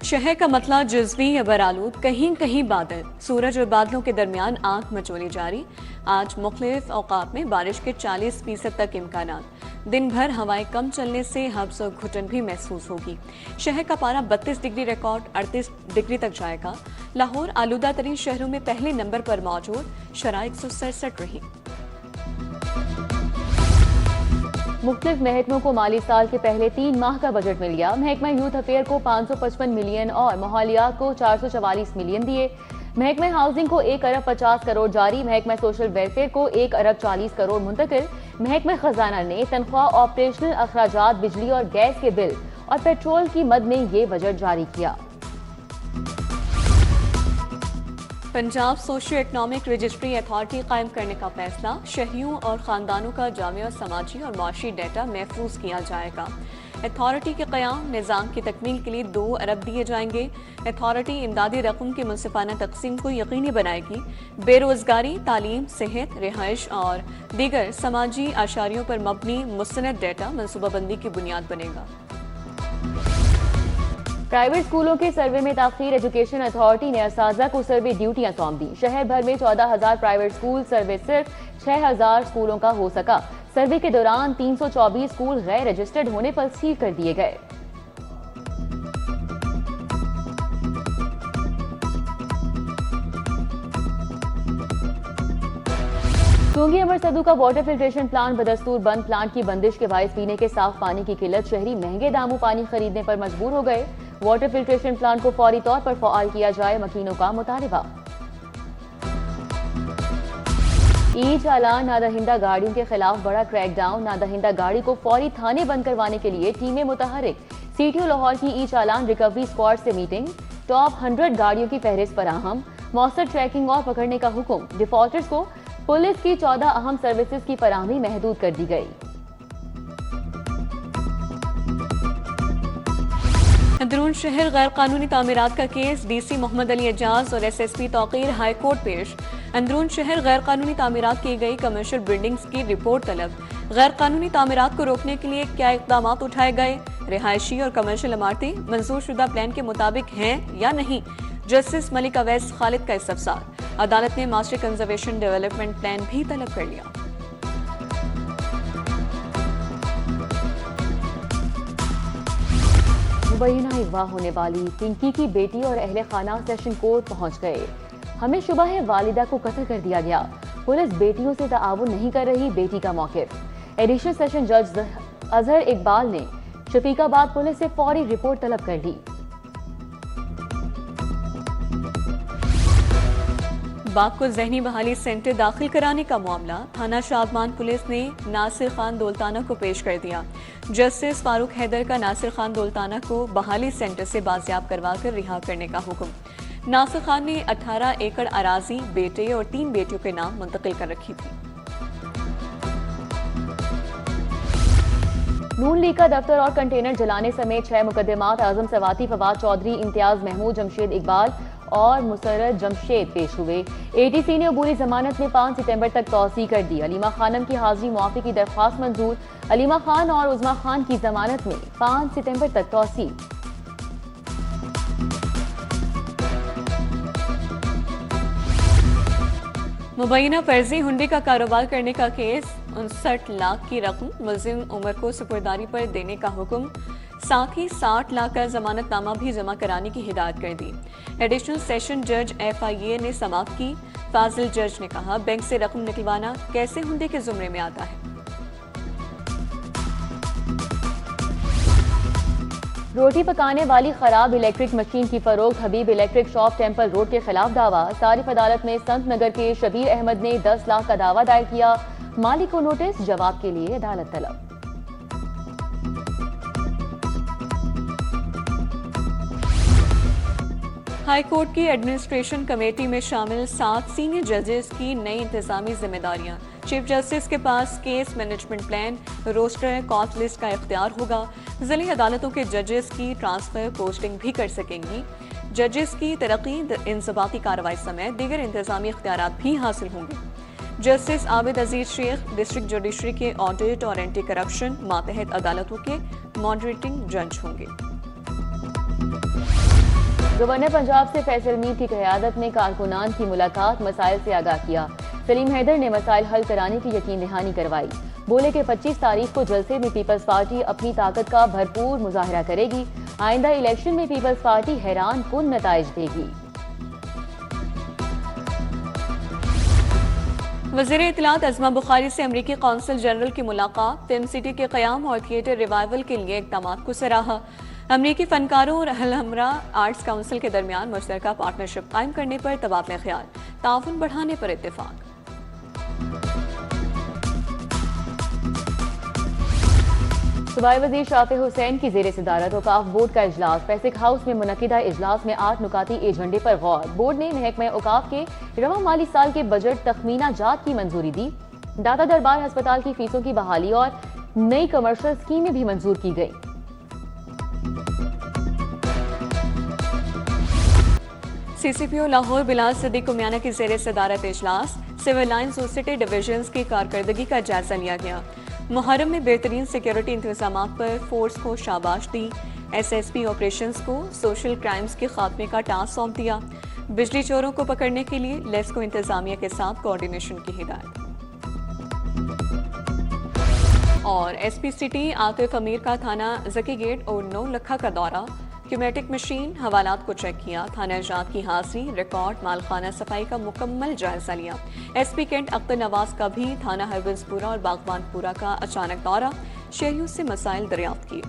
शहर का मतला जुज़वी या बरालूद, कहीं कहीं बादल, सूरज और बादलों के दरमियान आंख मचोली जारी। आज मुख्तलिफ औकात में बारिश के 40% तक इम्कानात। दिन भर हवाएं कम चलने से हब्स और घुटन भी महसूस होगी। शहर का पारा 32 डिग्री रिकॉर्ड 38 डिग्री तक जाएगा। लाहौर आलूदा तरीन शहरों में पहले नंबर पर मौजूद, शरह 167 रही। मुख्तलिफ महकमों को माली साल के पहले 3 माह का बजट मिल गया। महकमा यूथ अफेयर को 555 मिलियन और माहौलियात को 444 मिलियन दिए। महकमा हाउसिंग को 1 अरब 50 करोड़ जारी। महकमा सोशल वेलफेयर को 1 अरब 40 करोड़ मुंतकिल। महकमा खजाना ने तनख्वाह, ऑपरेशनल अखराजात, बिजली और गैस के बिल और पेट्रोल की मद में ये बजट जारी किया। Punjab socio economic registry authority कायम करने का फैसला। शहरियों और खानदानों का जामी और समाजी और माशी डेटा महफूज किया जाएगा। अथॉरिटी के क़याम निज़ाम की तकमील के लिए 2 अरब दिए जाएंगे। अथॉरिटी इमदादी रकम की मुनसिफाना तकसीम को यकीनी बनाएगी। बेरोजगारी, तालीम, सेहत, रिहाइश और दीगर समाजी आशारियों पर मबनी मुस्तनद डेटा मनसूबाबंदी की बुनियाद बनेगा। प्राइवेट स्कूलों के सर्वे में ताखीर। एजुकेशन अथॉरिटी ने असातिज़ा को सर्वे ड्यूटियां सौंप दी। शहर भर में 14,000 प्राइवेट स्कूल, सर्वे सिर्फ 6,000 स्कूलों का हो सका। सर्वे के दौरान 324 स्कूल गैर रजिस्टर्ड होने पर सील कर दिए गए। सूंगी अमर सदू का वाटर फिल्ट्रेशन प्लांट बदस्तूर बंद। प्लांट की बंदिश के बायस पीने के साफ पानी की किल्लत। शहरी महंगे दामों पानी खरीदने पर मजबूर हो गए। वाटर फिल्ट्रेशन प्लांट को फौरी तौर पर फ़आल किया जाए, मकीनों का मुतालबा। ई चालान नादहिंदा गाड़ियों के खिलाफ बड़ा क्रैकडाउन। नादहिंदा गाड़ी को फौरी थाने बंद करवाने के लिए टीमें मुतहरिक। सीटीओ लाहौर की ई चालान रिकवरी स्क्वाड से मीटिंग। टॉप 100 गाड़ियों की फहरिस्त फराहम। मौसर ट्रैकिंग और पकड़ने का हुक्म। डिफॉल्टर्स को पुलिस की 14 अहम सर्विसेज की फराहमी महदूद कर दी गई। अंदरून शहर गैर कानूनी तामीरात का केस। डीसी मोहम्मद अली एजाज और एसएसपी तौकीर हाई कोर्ट पेश। अंदरून शहर गैर कानूनी तामीरात की गई कमर्शियल बिल्डिंग्स की रिपोर्ट तलब। गैर कानूनी तामीरात को रोकने के लिए क्या इक़दाम उठाए गए? रिहायशी और कमर्शियल इमारतें मंजूर शुदा प्लान के मुताबिक हैं या नहीं? जस्टिस मलिक अवैस खालिद का इस्तफसार। अदालत ने मास्टर कंजर्वेशन डेवलपमेंट प्लान भी तलब कर लिया। मुबैना अगवा होने वाली पिंकी की बेटी और अहले खाना सेशन कोर्ट पहुंच गए। हमें शुबा है वालिदा को कत्ल कर दिया गया। पुलिस बेटियों से ताआवुन नहीं कर रही, बेटी का मौक़िफ़। एडिशनल सेशन जज अजहर इकबाल ने शफीकाबाद पुलिस से फौरी रिपोर्ट तलब कर ली। बाप को जहनी बहाली सेंटर दाखिल कराने का मामला। थाना शादमान पुलिस ने नासिर खान दौलताना को पेश कर दिया। जस्टिस फारूक हैदर का नासिर खान दौलताना को बहाली सेंटर से बाजियाब करवाकर रिहा करने का हुक्म। नासिर खान ने 18 एकड़ अराजी बेटे और 3 बेटियों के नाम मुंतकिल कर रखी थी। नून लीग का दफ्तर और कंटेनर जलाने समेत 6 मुकदमात। आजम सवाती, फवाद चौधरी, इम्तियाज महमूद, जमशेद इकबाल और मुसर्रत जमशेद पेश हुए। एटीसी ने अबूरी जमानत में 5 सितंबर तक तौसी कर दी। अलीमा खानम की हाजिरी मुआफी की दरख्वास्त मंजूर। अलीमा खान और उज़मा खान की जमानत में 5 सितंबर तक तौसी। मुबैना फर्जी हुंडी का कारोबार करने का केस। 59 लाख की रकम मुलजिम उमर को सुपुर्दारी पर देने का हुक्म। साथ ही 60 लाख का जमानतनामा भी जमा कराने की हिदायत कर दी। एडिशनल सेशन जज FIA ने समाप्त की। फाजिल जज ने कहा, बैंक से रकम निकलवाना कैसे हुंडे के जुमरे में आता है। रोटी पकाने वाली खराब इलेक्ट्रिक मशीन की फरोख्त। हबीब इलेक्ट्रिक शॉप टेम्पल रोड के खिलाफ दावा। सारिफ अदालत में संत नगर के शबीर अहमद ने 10 लाख का दावा दायर किया। मालिक को नोटिस, जवाब के लिए अदालत तलब। हाई कोर्ट की एडमिनिस्ट्रेशन कमेटी में शामिल 7 सीनियर जजेस की नई इंतजामी जिम्मेदारियां। चीफ जस्टिस के पास case management plan, roster, cause list का इख्तियार होगा। जिले अदालतों के जजेस की ट्रांसफर पोस्टिंग भी कर सकेंगी। जजेस की तरक्की, इंजबाती कार्रवाई समेत दीगर इंतजामी इख्तियारात भी हासिल होंगे। Justice Abid Aziz Shaikh district judiciary के ऑडिट और एंटी करप्शन मातहत अदालतों के मॉडरेटिंग जज होंगे। गवर्नर पंजाब से फैसल मीर की क़यादत में कारकुनान की मुलाकात, मसाइल से आगाह किया। सलीम हैदर ने मसाइल हल कराने की यकीन दहानी करवाई। बोले कि 25 तारीख को जलसे में पीपल्स पार्टी अपनी ताकत का भरपूर मुजाहरा करेगी। आइंदा इलेक्शन में पीपल्स पार्टी हैरान कुन नताइज देगी। वज़ीर इत्तलात अज़मा बुखारी से अमरीकी कौंसल जनरल की मुलाकात, फिल्म सिटी के क़याम और थिएटर रिवाइवल के लिए इक़दामात को सराहा। अमरीकी फनकारों और अलहमरा आर्ट्स काउंसिल के दरमियान मुश्तरका पार्टनरशिप कायम करने पर तबादला ख्याल, ताउन बढ़ाने पर इत्तेफाक। सूबाई वज़ीर शाफी हुसैन की ज़ेर सदारत औकाफ बोर्ड का इजलास, पैसिक हाउस में मुनक़िदा इजलास में 8 नुकाती एजेंडे पर गौर। बोर्ड ने महकमा औकाफ के रवा माली साल के बजट तखमीना जात की मंजूरी दी। दाता दरबार अस्पताल की फीसों की बहाली और नई कमर्शियल स्कीमें भी मंजूर की गई। CCPO लाहौर बिलाल सिद्दीक कुमियाना की ज़ेर सदारत इजलास, सिविल लाइन सोसाइटी डिवीजन्स की कारकर्दगी का जायजा लिया गया। मुहर्रम में बेहतरीन सिक्योरिटी इंतजाम पर फोर्स को शाबाश दी। SSP ऑपरेशंस को सोशल क्राइम्स के खात्मे का टास्क सौंप दिया। बिजली चोरों को पकड़ने के लिए लेस्को इंतजामिया के साथ कोऑर्डिनेशन की हिदायत। और SP सिटी आतिफ अमीर का थाना जकी गेट और 9 लखा का दौरा, क्यूमेटिक मशीन हवालात को चेक किया। थाना जात की हाजिरी, रिकॉर्ड, मालखाना सफाई का मुकम्मल जायजा लिया। SP कैंट अख्तर नवाज का भी थाना हरबंसपुरा और बागबानपुरा का अचानक दौरा, शहरियों से मसाइल दरियाफ्त किए।